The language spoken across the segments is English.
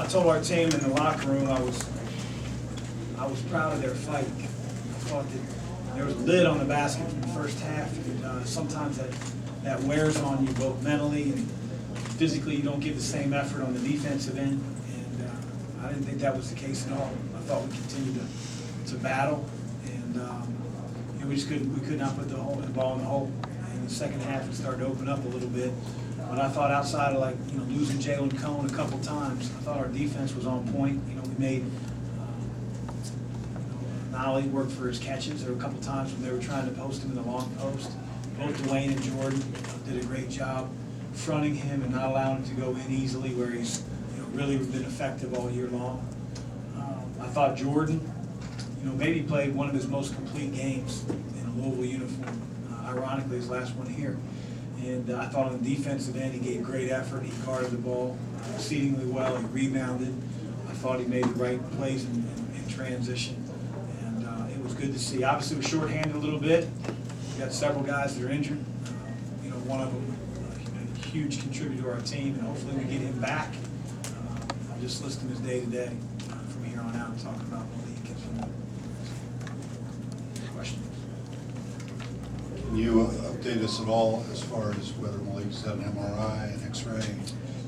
I told our team in the locker room I was proud of their fight. I thought that there was a lid on the basket from the first half, and sometimes that wears on you both mentally and physically. You don't give the same effort on the defensive end, and I didn't think that was the case at all. I thought we continued to battle, and we could not put the ball in the hole. In the second half, it started to open up a little bit. But I thought outside of losing Jalen Cohn a couple times, I thought our defense was on point. We made Nolly work for his catches. There were a couple times when they were trying to post him in the long post. Both Dwayne and Jordan did a great job fronting him and not allowing him to go in easily, where he's really been effective all year long. I thought Jordan, maybe played one of his most complete games in a Louisville uniform. Ironically, his last one here. And I thought on the defensive end, he gave great effort. He guarded the ball exceedingly well. He rebounded. I thought he made the right plays in transition. And it was good to see. Obviously, we're shorthanded a little bit. We've got several guys that are injured. One of them a huge contributor to our team, and hopefully we get him back. I'll just list him as day-to-day from here on out and talk about Malik. Questions? Can you update us at all as far as whether Malik's had an MRI, an X-ray?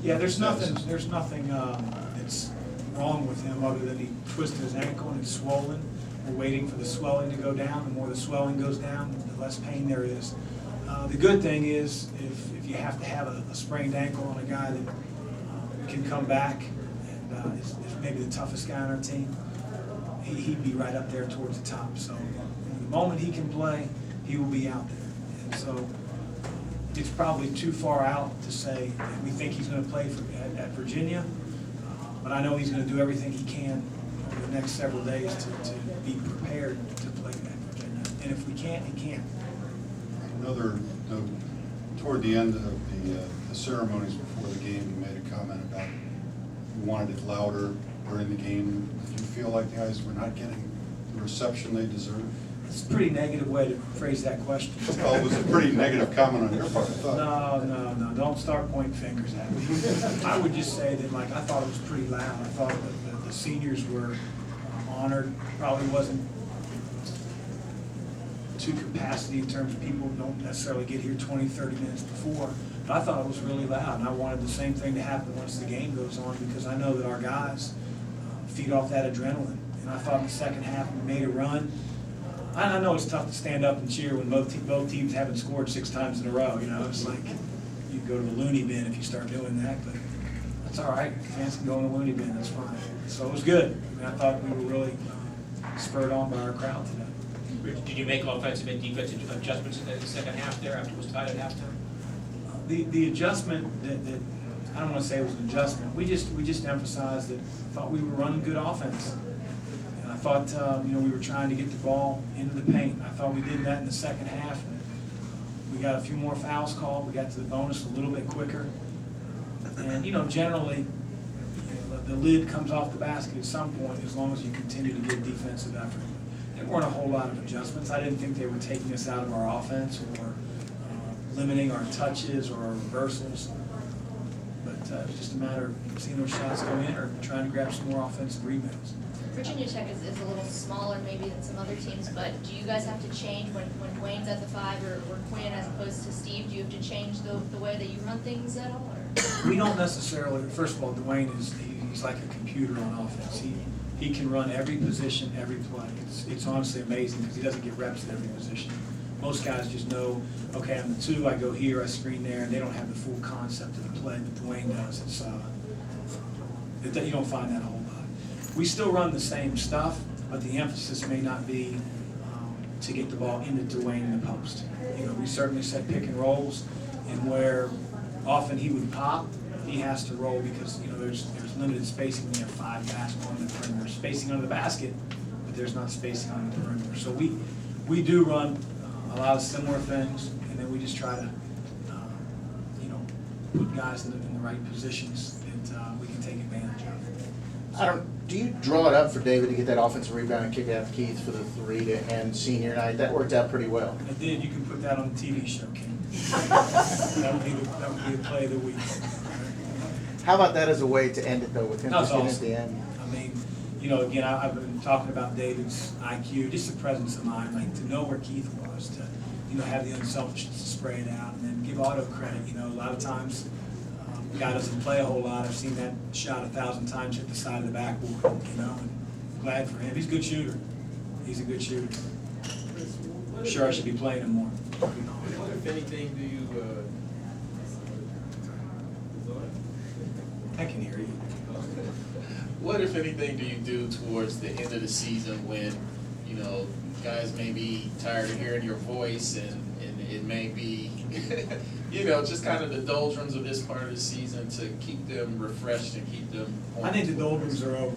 Yeah, there's nothing that's wrong with him other than he twisted his ankle and it's swollen. We're waiting for the swelling to go down. The more the swelling goes down, the less pain there is. The good thing is if you have to have a sprained ankle on a guy that can come back and is maybe the toughest guy on our team, he'd be right up there towards the top. So the moment he can play, he will be out there. And so it's probably too far out to say that we think he's going to play at Virginia, but I know he's going to do everything he can over the next several days to be prepared to play at Virginia. And if we can't, he can't. Toward the end of the ceremonies before the game, you made a comment about you wanted it louder during the game. Did you feel like the guys were not getting the reception they deserve? It's a pretty negative way to phrase that question. Well, it was a pretty negative comment on your part, I thought. No, don't start pointing fingers at me. I would just say that, I thought it was pretty loud. I thought that the seniors were honored. Probably wasn't to capacity in terms of people don't necessarily get here 20, 30 minutes before. But I thought it was really loud, and I wanted the same thing to happen once the game goes on, because I know that our guys feed off that adrenaline. And I thought in the second half we made a run. I know it's tough to stand up and cheer when both teams haven't scored 6 times in a row. It's like you go to the loony bin if you start doing that, but that's all right. Fans can go in the loony bin, that's fine. So it was good. I thought we were really spurred on by our crowd today. Did you make offensive and defensive adjustments in the second half there after it was tied at halftime? The adjustment that I don't want to say it was an adjustment. We just emphasized that I thought we were running good offense. And I thought we were trying to get the ball into the paint. I thought we did that in the second half. We got a few more fouls called. We got to the bonus a little bit quicker. And generally the lid comes off the basket at some point as long as you continue to give defensive effort. There weren't a whole lot of adjustments. I didn't think they were taking us out of our offense or limiting our touches or our reversals. But it was just a matter of seeing those shots go in or trying to grab some more offensive rebounds. Virginia Tech is a little smaller maybe than some other teams, but do you guys have to change when Dwayne's at the 5 or Quinn as opposed to Steve? Do you have to change the way that you run things at all? Or? We don't necessarily. First of all, Dwayne he's like a computer on offense. He can run every position, every play. It's honestly amazing because he doesn't get reps at every position. Most guys just know, okay, I'm the 2, I go here, I screen there, and they don't have the full concept of the play that Dwayne does. You don't find that a whole lot. We still run the same stuff, but the emphasis may not be to get the ball into Dwayne in the post. We certainly set pick and rolls, and where often he would pop, he has to roll because there's limited spacing when you have 5 guys on the perimeter. Spacing under the basket, but there's not spacing on the perimeter. So we do run a lot of similar things, and then we just try to put guys in the right positions that we can take advantage of. Do you draw it up for David to get that offensive rebound and kick out Keith for the 3 to end senior night? That worked out pretty well. I did. You can put that on the TV show, Ken. That would be a play of the week. How about that as a way to end it though, with him That was just getting awesome. at the end? I mean, you know, again, I've been talking about David's IQ, just the presence of mind, like to know where Keith was, to, you know, have the unselfishness to spray it out, and then give Otto credit. You know, a lot of times, the guy doesn't play a whole lot. I've seen that shot 1,000 times hit the side of the backboard, you know, and glad for him. He's a good shooter. He's a good shooter. I'm sure I should be playing him more. What, if anything, do you, I can hear you. what, if anything, do you do towards the end of the season when, you know, guys may be tired of hearing your voice and it may be, you know, just kind of the doldrums of this part of the season to keep them refreshed and keep them on? I think the doldrums are over.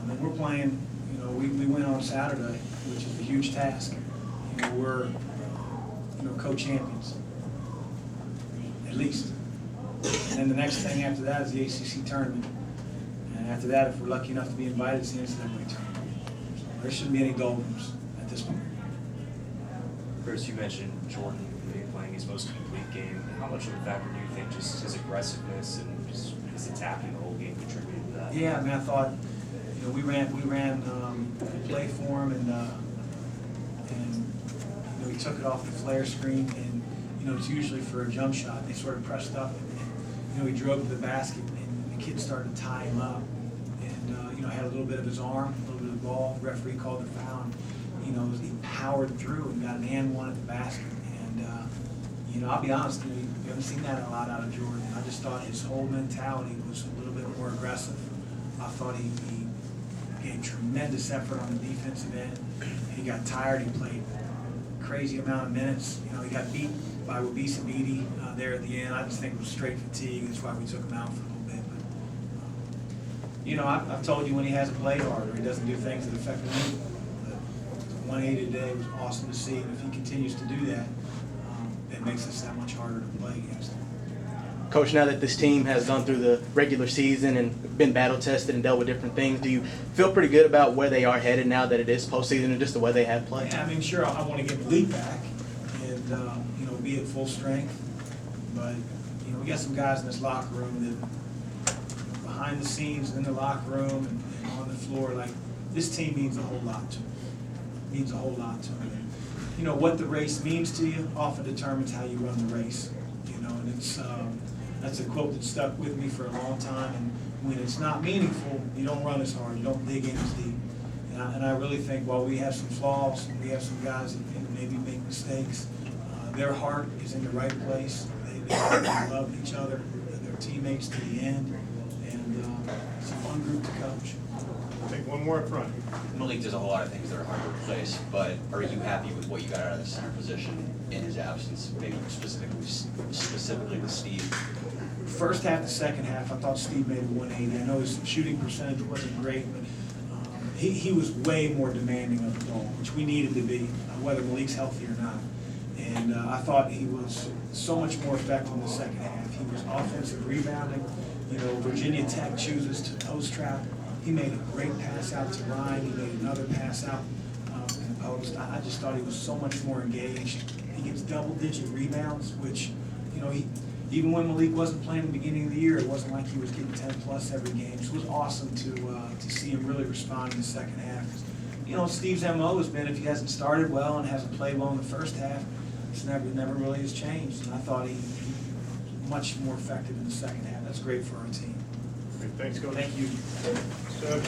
I mean, we're playing, you know, we went on Saturday, which is a huge task. You know, we're, you know, co-champions, at least. And then the next thing after that is the ACC tournament. And after that, if we're lucky enough to be invited, it's the NCAA tournament. So there shouldn't be any doldrums at this point. Chris, you mentioned Jordan maybe playing his most complete game. How much of a factor do you think just his aggressiveness and just his attacking the whole game contributed to that? Yeah, I mean, I thought, you know, we ran a play for him, and you know, he took it off the flare screen, and you know, it's usually for a jump shot. They sort of pressed up, and you know, he drove to the basket, and the kid started to tie him up, and you know, had a little bit of his arm, a little bit of the ball. The referee called the foul. And, you know, he powered through and got an and one at the basket, and you know, I'll be honest, you haven't seen that a lot out of Jordan. I just thought his whole mentality was a little bit more aggressive. I thought he gave tremendous effort on the defensive end. He got tired. He played a crazy amount of minutes. You know, he got beat by Wabisa Beatty there at the end. I just think it was straight fatigue. That's why we took him out for a little bit. But you know, I've told you when he hasn't played hard or he doesn't do things that affect me. 180 today was awesome to see, and if he continues to do that, it makes us that much harder to play against him. Coach, now that this team has gone through the regular season and been battle tested and dealt with different things, do you feel pretty good about where they are headed now that it is postseason and just the way they have played? Yeah, I mean, sure, I want to get the league back and you know, be at full strength, but you know, we got some guys in this locker room that behind the scenes in the locker room and on the floor, like this team means a whole lot to them. Means a whole lot to them. You know, what the race means to you often determines how you run the race. You know, and it's that's a quote that stuck with me for a long time. And when it's not meaningful, you don't run as hard, you don't dig in as deep. And I really think while we have some flaws, we have some guys that maybe make mistakes, their heart is in the right place. They love each other, their teammates to the end, and it's a fun group to coach. Take one more up front. Malik does a whole lot of things that are hard to replace, but are you happy with what you got out of the center position in his absence, maybe specifically with Steve? First half to second half, I thought Steve made a 180. I know his shooting percentage wasn't great, but he was way more demanding of the ball, which we needed to be, whether Malik's healthy or not. And I thought he was so much more effective in the second half. He was offensive rebounding. You know, Virginia Tech chooses to post trap. He made a great pass out to Ryan. He made another pass out in the post. I just thought he was so much more engaged. He gets double-digit rebounds, which, you know, even when Malik wasn't playing at the beginning of the year, it wasn't like he was getting 10-plus every game. So it was awesome to see him really respond in the second half. You know, Steve's MO has been if he hasn't started well and hasn't played well in the first half, it's never really has changed. And I thought he was much more effective in the second half. That's great for our team. Great, thanks, Coach. Thank you. So,